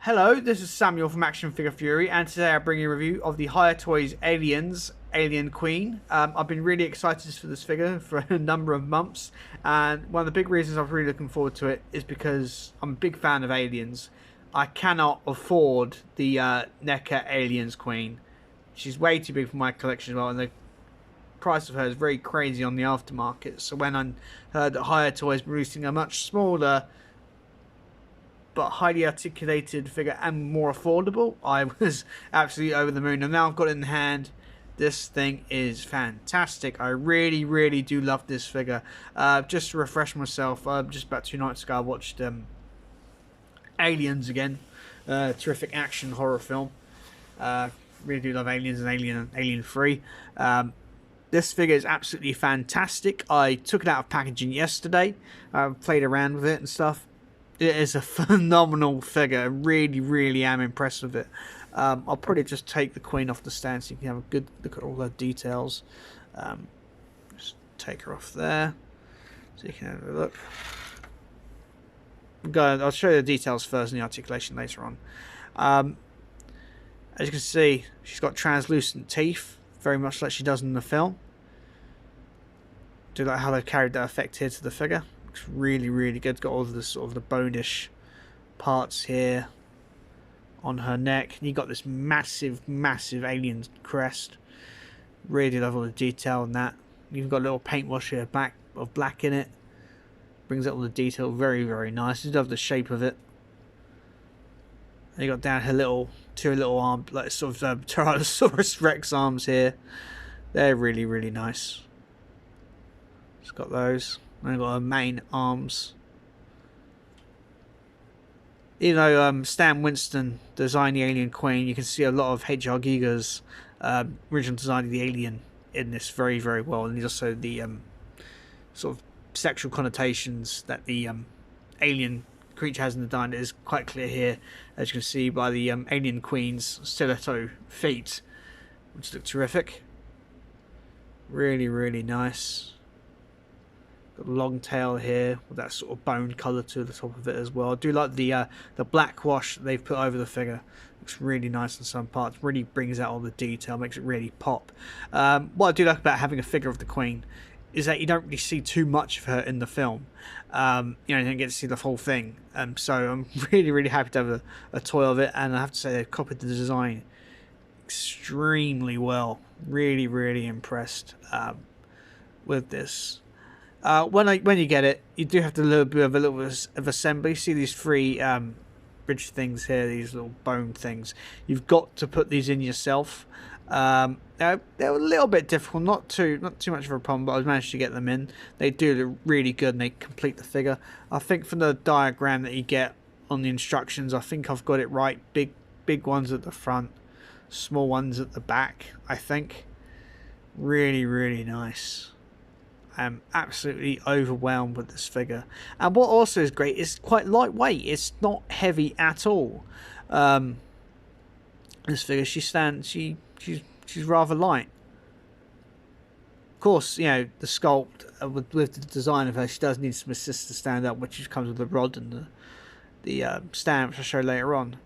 Hello, this is Samuel from Action Figure Fury, and today I bring you a review of the Hiya Toys Aliens Alien Queen. I've been really excited for this figure for a number of months, and one of the big reasons I'm really looking forward to it is because I'm a big fan of aliens. I cannot afford the NECA Aliens Queen. She's way too big for my collection as well, and the price of her is very crazy on the aftermarket. So when I heard that Hiya Toys were releasing a much smaller but highly articulated figure and more affordable, I was absolutely over the moon. And now I've got it in hand. This thing is fantastic. I really do love this figure. Just to refresh myself, just about 2 nights ago I watched Aliens again. Terrific action horror film. Really do love Aliens and Alien 3. This figure is absolutely fantastic. I took it out of packaging yesterday. Played around with it and stuff. It is a phenomenal figure. I really am impressed with it. I'll probably just take the Queen off the stand so you can have a good look at all the details. Just take her off there so you can have a look. I'll show you the details first and the articulation later on. As you can see, she's got translucent teeth, very much like she does in the film. Do like how they've carried that effect here to the figure. Really good. Got all of the sort of the bonish parts here on her neck. And you got this massive alien crest. Really love all the detail on that. You've got a little paint wash here, black in it. Brings out all the detail. Very nice. I love the shape of it. And you got down her two little arm, like sort of Tyrannosaurus Rex arms here. They're really nice. It's got those. And I've got her main arms. Even though Stan Winston designed the Alien Queen, you can see a lot of H.R. Giger's original design of the alien in this very well. And also the sort of sexual connotations that the alien creature has in the design is quite clear here, as you can see by the Alien Queen's stiletto feet, which look terrific. Really nice. Got a long tail here with that sort of bone colour to the top of it as well. I do like the black wash that they've put over the figure. Looks really nice in some parts. Really brings out all the detail, makes it really pop. What I do like about having a figure of the Queen is that you don't really see too much of her in the film. You don't get to see the whole thing. So I'm really happy to have a toy of it, and I have to say they've copied the design extremely well. Really impressed with this. When you get it, you do have to do a little bit of assembly. See these 3 bridge things here, these little bone things. You've got to put these in yourself. They're a little bit difficult, not too much of a problem, but I managed to get them in. They do look really good and they complete the figure. I think from the diagram that you get on the instructions, I think I've got it right. Big ones at the front, small ones at the back, I think. Really nice. I'm absolutely overwhelmed with this figure, and what also is great, it's quite lightweight. It's not heavy at all. This figure, she's rather light. Of course, you know, the sculpt with the design of her, she does need some assist to stand up, which comes with the rod and the stand, which I'll show later on.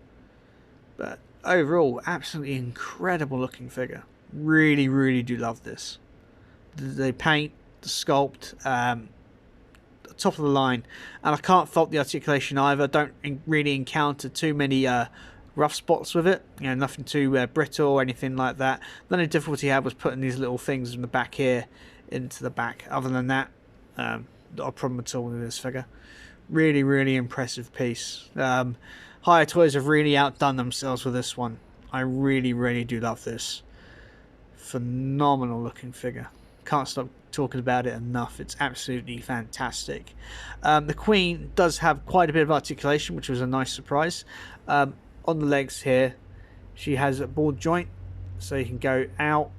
But overall, absolutely incredible looking figure. Really do love this. The paint, the sculpt, top of the line, and I can't fault the articulation either. I don't really encounter too many rough spots with it. You know, nothing too brittle or anything like that. The only difficulty I had was putting these little things in the back here into the back. Other than that, not a problem at all with this figure. Really impressive piece. Hiya Toys have really outdone themselves with this one. I really do love this. Phenomenal looking figure. Can't stop talking about it enough. It's absolutely fantastic. The Queen does have quite a bit of articulation, which was a nice surprise. On the legs here, she has a ball joint, so you can go out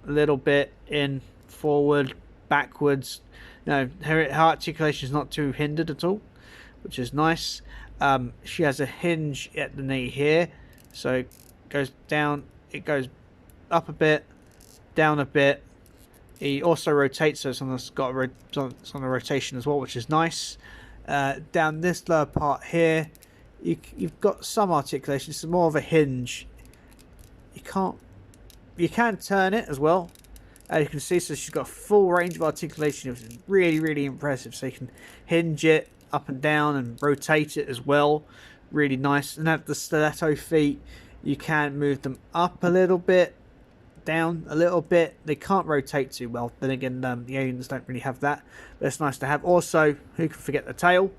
a little bit, in, forward, backwards. No, her articulation is not too hindered at all, which is nice. She has a hinge at the knee here, so it goes down, it goes up a bit, down a bit. He also rotates, so it's on a rotation as well, which is nice. Down this lower part here, you've got some articulation. It's more of a hinge. You can turn it as well. As you can see, so she's got a full range of articulation, which is really, really impressive. So you can hinge it up and down and rotate it as well. Really nice. And at the stiletto feet, you can move them up a little bit, down a little bit. They can't rotate too well. Then again, the aliens don't really have that. But it's nice to have. Also, who can forget the tail?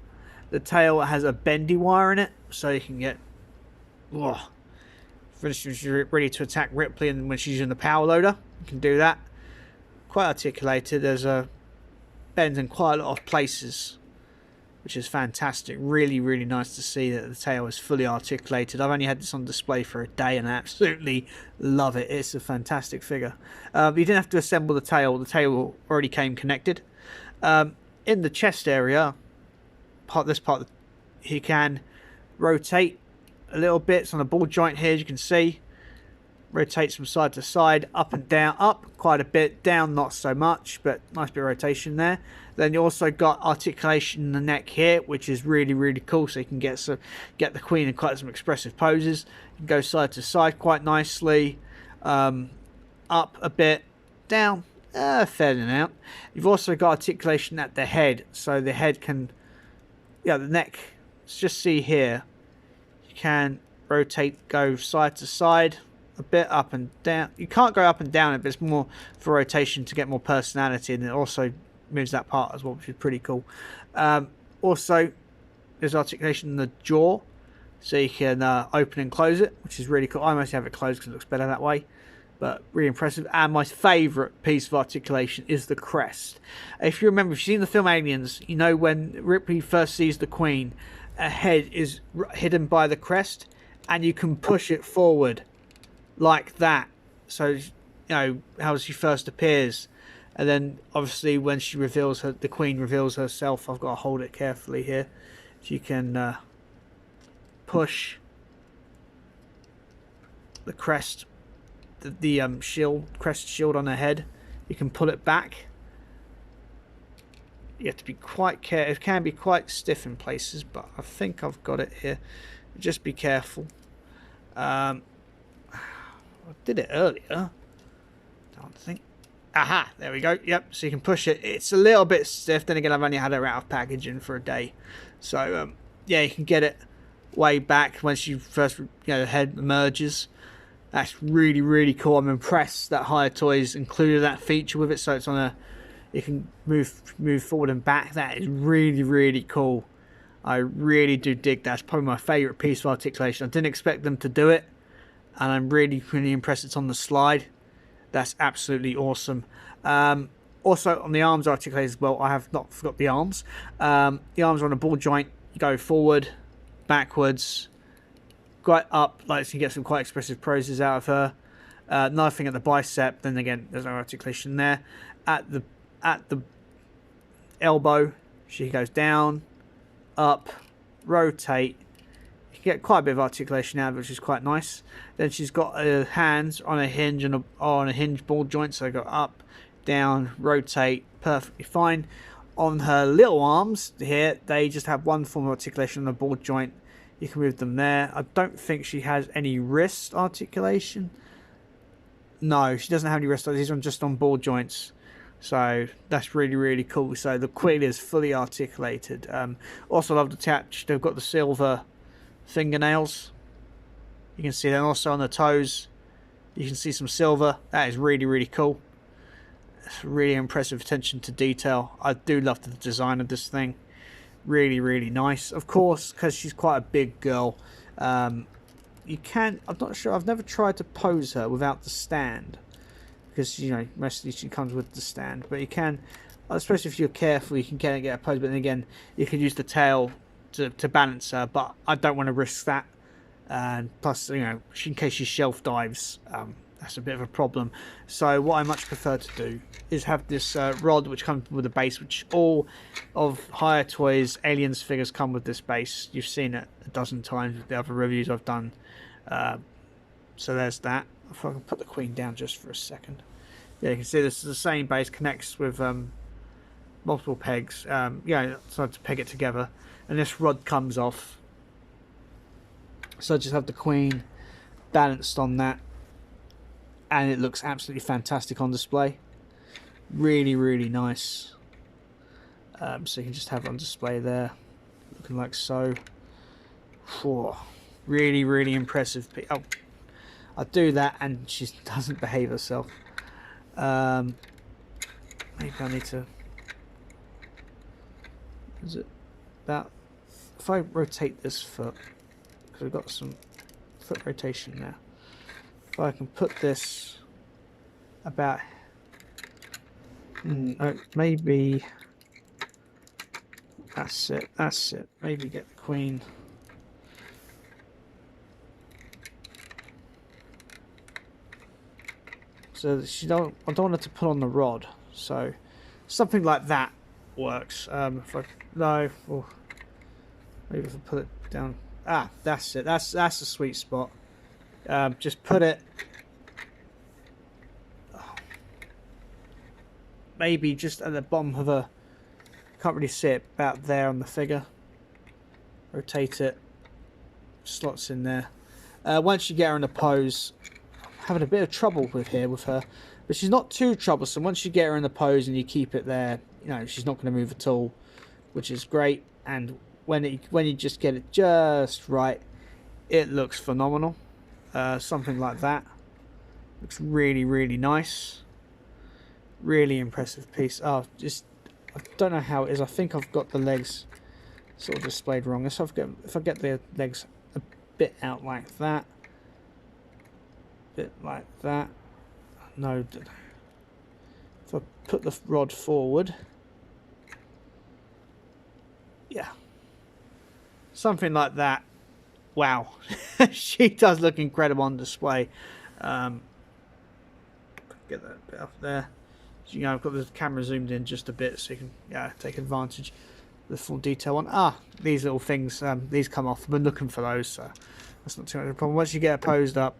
The tail has a bendy wire in it, so you can get... Oh, for instance, you're ready to attack Ripley, and when she's using the power loader, you can do that. Quite articulated. There's a bend in quite a lot of places, which is fantastic. Really, really nice to see that the tail is fully articulated. I've only had this on display for a day, and I absolutely love it. It's a fantastic figure. You didn't have to assemble the tail. The tail already came connected. In the chest area, this part, he can rotate a little bit. It's on a ball joint here, as you can see. Rotates from side to side, up and down. Up quite a bit, down not so much, but nice bit of rotation there. Then you also got articulation in the neck here, which is really, really cool. So you can get the queen in quite some expressive poses. You can go side to side quite nicely. Up a bit, down, fairly out. You've also got articulation at the head, so the head can, the neck. Let's just see here. You can rotate, go side to side, a bit up and down. You can't go up and down, but it's more for rotation to get more personality, and it also moves that part as well, which is pretty cool. Also, there's articulation in the jaw, so you can open and close it, which is really cool. I mostly have it closed because it looks better that way, but really impressive. And my favourite piece of articulation is the crest. If you remember, if you've seen the film Aliens, you know when Ripley first sees the Queen, her head is hidden by the crest, and you can push it forward like that. So, how she first appears. And then, obviously, when she reveals the Queen reveals herself, I've got to hold it carefully here. So you can push the crest, the crest shield on her head. You can pull it back. You have to be quite careful. It can be quite stiff in places, but I think I've got it here. Just be careful. I did it earlier. Don't think. Aha, there we go. Yep, so you can push it. It's a little bit stiff. Then again, I've only had her out of packaging for a day. So, yeah, you can get it way back when she first, the head emerges. That's really, really cool. I'm impressed that Hiya Toys included that feature with it. So it's on a, you can move forward and back. That is really, really cool. I really do dig that. It's probably my favourite piece of articulation. I didn't expect them to do it, and I'm really, really impressed it's on the slide. That's absolutely awesome. Also, on the arms articulated as well, I have not forgot the arms. The arms are on a ball joint. You go forward, backwards, quite up, like so you get some quite expressive poses out of her. Nothing at the bicep. Then again, there's no articulation there. At the elbow, she goes down, up, rotate. You can get quite a bit of articulation out of it, which is quite nice. Then she's got her hands on a hinge and on a hinge ball joint, so they go up, down, rotate, perfectly fine. On her little arms here, they just have one form of articulation on the ball joint. You can move them there. I don't think she has any wrist articulation. No, she doesn't have any wrist. These are just on ball joints. So that's really, really cool. So the quill is fully articulated. Also love attached. They've got the silver fingernails. You can see them also on the toes. You can see some silver. That is really, really cool. It's really impressive attention to detail. I do love the design of this thing. Really, really nice. Of course, because she's quite a big girl, you can. I'm not sure. I've never tried to pose her without the stand, because mostly she comes with the stand. But you can, especially if you're careful, you can get a pose. But then again, you can use the tail to balance her. But I don't want to risk that. And plus, in case she shelf dives, that's a bit of a problem. So what I much prefer to do is have this rod which comes with a base, which all of Hiya Toys Aliens figures come with this base. You've seen it a dozen times with the other reviews I've done. So there's that. If I can put the Queen down just for a second. Yeah, you can see this is the same base, connects with multiple pegs. So to peg it together. And this rod comes off. So I just have the Queen balanced on that, and it looks absolutely fantastic on display. Really, really nice. So you can just have it on display there, looking like so. Whew. Really, really impressive. Oh, I do that and she doesn't behave herself. Maybe I need to... Is it that? If I rotate this foot, because we've got some foot rotation now. If I can put this about... maybe... That's it, that's it. Maybe get the Queen... So I don't want her to put on the rod. So something like that works. If I maybe if I put it down. Ah, that's it. That's a sweet spot. Just put it. Maybe just at the bottom of her. Can't really see it about there on the figure. Rotate it. Slots in there. Once you get her in a pose. Having a bit of trouble with her, but she's not too troublesome. Once you get her in the pose and you keep it there, you know, she's not going to move at all, which is great. And when you just get it just right, it looks phenomenal. Something like that looks really, really nice. Really impressive piece. Oh, just I don't know how it is. I think I've got the legs sort of displayed wrong. So if I get the legs a bit out like that. Bit like that. No, if I put the rod forward, yeah, something like that. Wow, she does look incredible on display. Get that bit up there. You know, I've got the camera zoomed in just a bit so you can take advantage of the full detail on. These little things, these come off. I've been looking for those, so that's not too much of a problem. Once you get her posed up,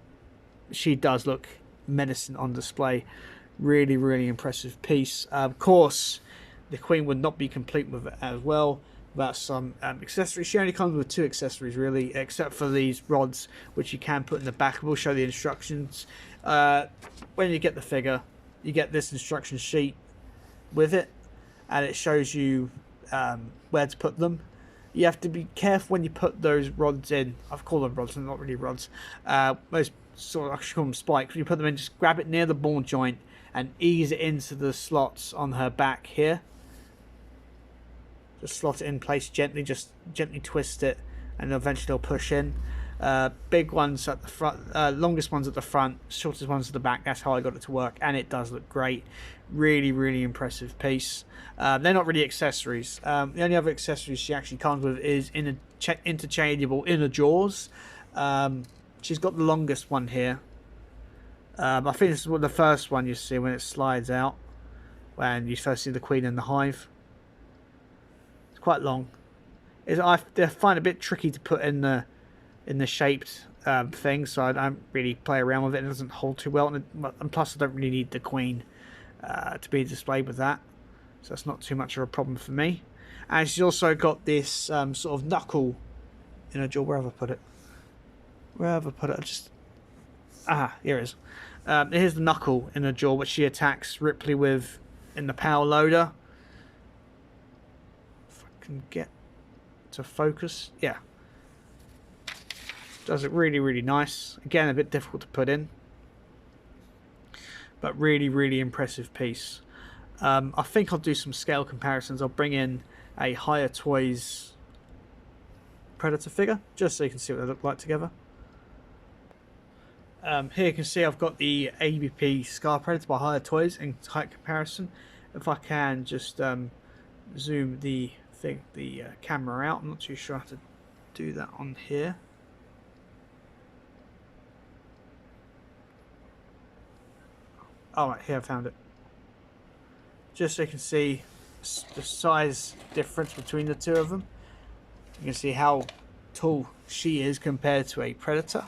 she does look menacing on display. Really, really impressive piece. Of course, the Queen would not be complete with it as well without some accessories. She only comes with 2 accessories, really, except for these rods, which you can put in the back. We'll show the instructions. When you get the figure, you get this instruction sheet with it, and it shows you where to put them. You have to be careful when you put those rods in. I've called them rods, they're not really rods. Most sort of, I should call them spikes. When you put them in, just grab it near the ball joint and ease it into the slots on her back here. Just slot it in place gently, just gently twist it, and eventually they'll push in. Big ones at the front, longest ones at the front, shortest ones at the back. That's how I got it to work, and it does look great. Really, really impressive piece. They're not really accessories. The only other accessories she actually comes with is interchangeable inner jaws. She's got the longest one here. I think this is the first one you see when it slides out, when you first see the Queen in the hive. It's quite long. I find it a bit tricky to put in the shaped thing, so I don't really play around with it. It doesn't hold too well, and plus I don't really need the Queen to be displayed with that, so that's not too much of a problem for me. And she's also got this sort of knuckle in her jaw. Where have I put it? Here it is. Here's the knuckle in her jaw, which she attacks Ripley with in the power loader. If I can get to focus, yeah. Does it really, really nice. Again, a bit difficult to put in, but really, really impressive piece. I think I'll do some scale comparisons. I'll bring in a Hiya Toys Predator figure, just so you can see what they look like together. Here you can see I've got the ABP Scar Predator by Hiya Toys in height comparison. If I can just zoom the camera out, I'm not too sure how to do that on here. Alright, here I found it. Just so you can see the size difference between the two of them. You can see how tall she is compared to a Predator.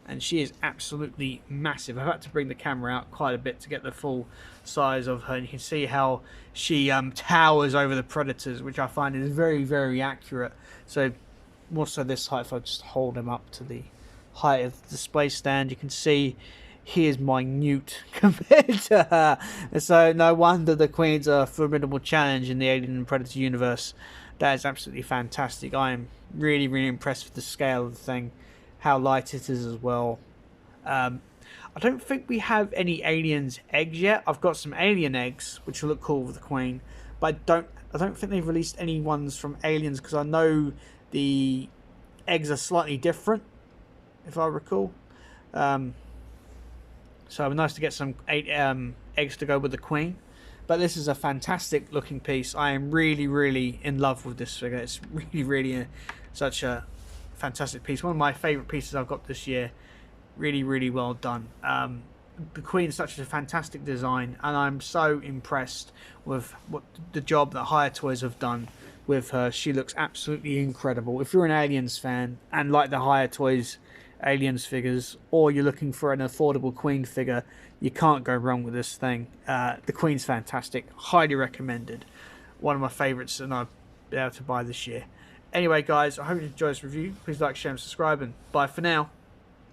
And she is absolutely massive. I've had to bring the camera out quite a bit to get the full size of her. And you can see how she towers over the Predators, which I find is very, very accurate. So more so this height. If I just hold him up to the height of the display stand, you can see he is minute compared to her. So no wonder the Queen's a formidable challenge in the Alien and Predator universe. That is absolutely fantastic. I am really, really impressed with the scale of the thing, how light it is as well. I don't think we have any aliens eggs yet. I've got some alien eggs which will look cool with the Queen, but I don't think they've released any ones from aliens, because I know the eggs are slightly different, if I recall. So it'd be nice to get some eggs to go with the Queen. But this is a fantastic looking piece. I am really, really in love with this figure. It's really, really such a fantastic piece. One of my favourite pieces I've got this year. Really, really well done. The Queen is such a fantastic design, and I'm so impressed with what the job that Hiya Toys have done with her. She looks absolutely incredible. If you're an Aliens fan and like the Hiya Toys Aliens figures, or you're looking for an affordable Queen figure, you can't go wrong with this thing. The Queen's fantastic. Highly recommended. One of my favourites, and I'll be able to buy this year. Anyway, guys, I hope you enjoyed this review. Please like, share, and subscribe, and bye for now.